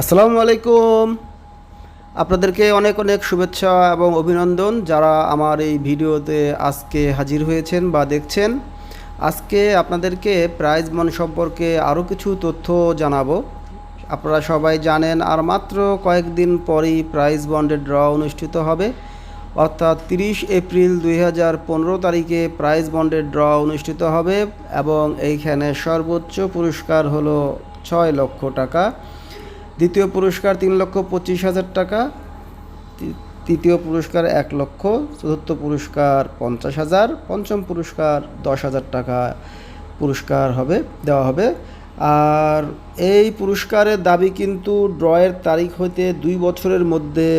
আসসালামু আলাইকুম। আপনাদেরকে অনেক অনেক শুভেচ্ছা এবং অভিনন্দন যারা আমার এই ভিডিওতে আজকে হাজির হয়েছেন বা দেখছেন। আজকে আপনাদেরকে প্রাইজ মানি সম্পর্কে আরও কিছু তথ্য জানাবো। আপনারা সবাই জানেন আর মাত্র কয়েকদিন পরেই প্রাইজ বন্ডের ড্র অনুষ্ঠিত হবে, অর্থাৎ 30 এপ্রিল 2015 তারিখে প্রাইজ বন্ডের ড্র অনুষ্ঠিত হবে এবং এইখানে সর্বোচ্চ পুরস্কার হলো 6 লক্ষ টাকা, দ্বিতীয় পুরস্কার 3,25,000 টাকা, তৃতীয় পুরস্কার 1 লক্ষ, চতুর্থ পুরস্কার 50,000, পঞ্চম পুরস্কার 10,000 টাকা পুরস্কার দেওয়া হবে। আর এই পুরস্কারের দাবি কিন্তু ড্রয়ের তারিখ হইতে 2 বছরের মধ্যে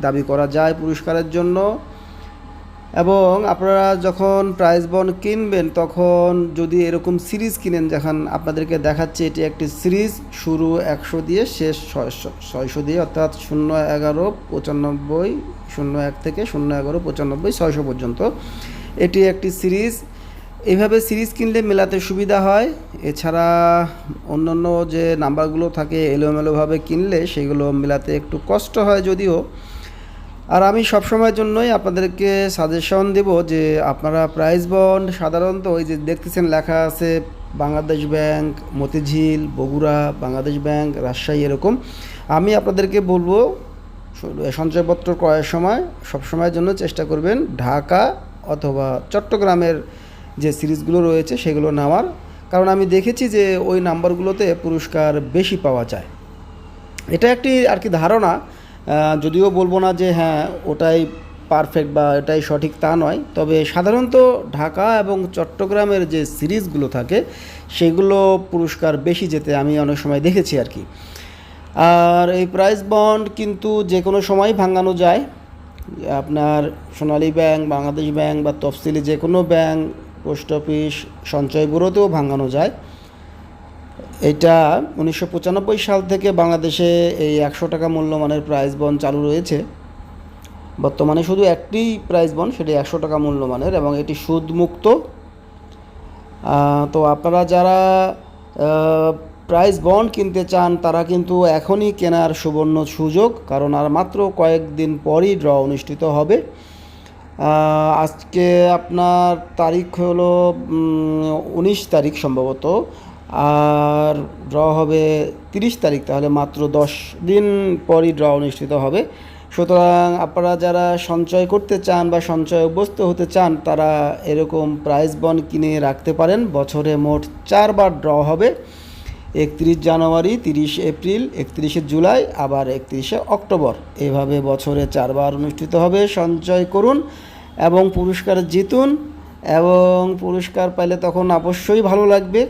দাবি করা যায় পুরস্কারের জন্য। এবং আপনারা যখন প্রাইজ বন্ড কিনবেন তখন যদি এরকম সিরিজ কিনেন, যখন আপনাদেরকে দেখাচ্ছে এটি একটি সিরিজ, শুরু 100 দিয়ে শেষ 600 দিয়ে, অর্থাৎ 01195, 01 থেকে 01195, 600 পর্যন্ত এটি একটি সিরিজ। এইভাবে সিরিজ কিনলে মেলাতে সুবিধা হয়। এছাড়া অন্যান্য যে নাম্বারগুলো থাকে এলোমেলোভাবে কিনলে সেগুলো মেলাতে একটু কষ্ট হয় যদিও। আর আমি সবসময়ের জন্যই আপনাদেরকে সাজেশন দেব যে আপনারা প্রাইজ বন্ড সাধারণত ওই যে দেখতেছেন লেখা আছে বাংলাদেশ ব্যাংক, মতিঝিল, বগুড়া, বাংলাদেশ ব্যাংক, রাজশাহী, এরকম। আমি আপনাদেরকে বলবো সঞ্চয়পত্র ক্রয়ের সময় সবসময়ের জন্য চেষ্টা করবেন ঢাকা অথবা চট্টগ্রামের যে সিরিজগুলো রয়েছে সেগুলো নেওয়ার, কারণ আমি দেখেছি যে ওই নাম্বারগুলোতে পুরস্কার বেশি পাওয়া যায়। এটা একটি আর কি ধারণা, যদিও বলবো না যে হ্যাঁ ওটাই পারফেক্ট বা এটাই সঠিক, তা নয়। তবে সাধারণত ঢাকা এবং চট্টগ্রামের যে সিরিজগুলো থাকে সেগুলো পুরস্কার বেশি যেতে আমি অনেক সময় দেখেছি আর কি। আর এই প্রাইজ বন্ড কিন্তু যে কোনো সময় ভাঙানো যায়। আপনার সোনালী ব্যাংক, বাংলাদেশ ব্যাংক বা তফসিলি যে কোনো ব্যাংক, পোস্ট অফিস, সঞ্চয় ব্যুরোতেও ভাঙানো যায়। এটা 1995 সাল থেকে বাংলাদেশে এই 100 টাকা মূল্যমানের প্রাইজ বন্ড চালু রয়েছে। বর্তমানে শুধু একটি প্রাইজ বন্ড, সেটি 100 টাকা মূল্যমানের এবং এটি সুদমুক্ত। তো আপনারা যারা প্রাইজ বন্ড কিনতে চান তারা কিন্তু এখনই কেনার সুবর্ণ সুযোগ, কারণ আর মাত্র কয়েকদিন পরই ড্র অনুষ্ঠিত হবে। আজকে আপনার তারিখ হলো 19 তারিখ সম্ভবত, আর ড্র হবে 30 তারিখ, তাহলে মাত্র 10 দিন পরই ড্র অনুষ্ঠিত হবে। সুতরাং আপনারা যারা সঞ্চয় করতে চান বা সঞ্চয় অভ্যস্ত হতে চান তারা এরকম প্রাইজ বন্ড কিনে রাখতে পারেন। বছরে মোট 4 বার ড্র হবে: 31 জানুয়ারি, 30 এপ্রিল, 31 জুলাই, আবার 31 অক্টোবর। এভাবে বছরে 4 বার অনুষ্ঠিত হবে। সঞ্চয় করুন এবং পুরস্কার জিতুন, এবং পুরস্কার পাইলে তখন অবশ্যই ভালো লাগবে।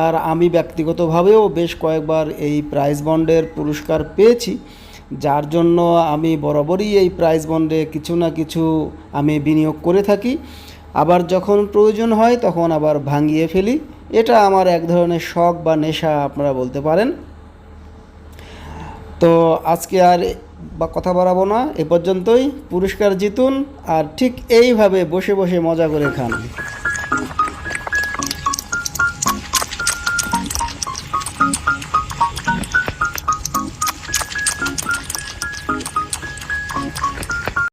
আর আমি ব্যক্তিগতভাবেও বেশ কয়েকবার এই প্রাইজ বন্ডের পুরস্কার পেয়েছি, যার জন্য আমি বরাবরই এই প্রাইজ বন্ডে কিছু না কিছু আমি বিনিয়োগ করে থাকি। আবার যখন প্রয়োজন হয় তখন আবার ভাঙিয়ে ফেলি। এটা আমার এক ধরনের শখ বা নেশা আপনারা বলতে পারেন। তো আজকে আর কথা বাড়াবো না, এ পর্যন্তই। পুরস্কার জিতুন আর ঠিক এইভাবে বসে বসে মজা করে খান।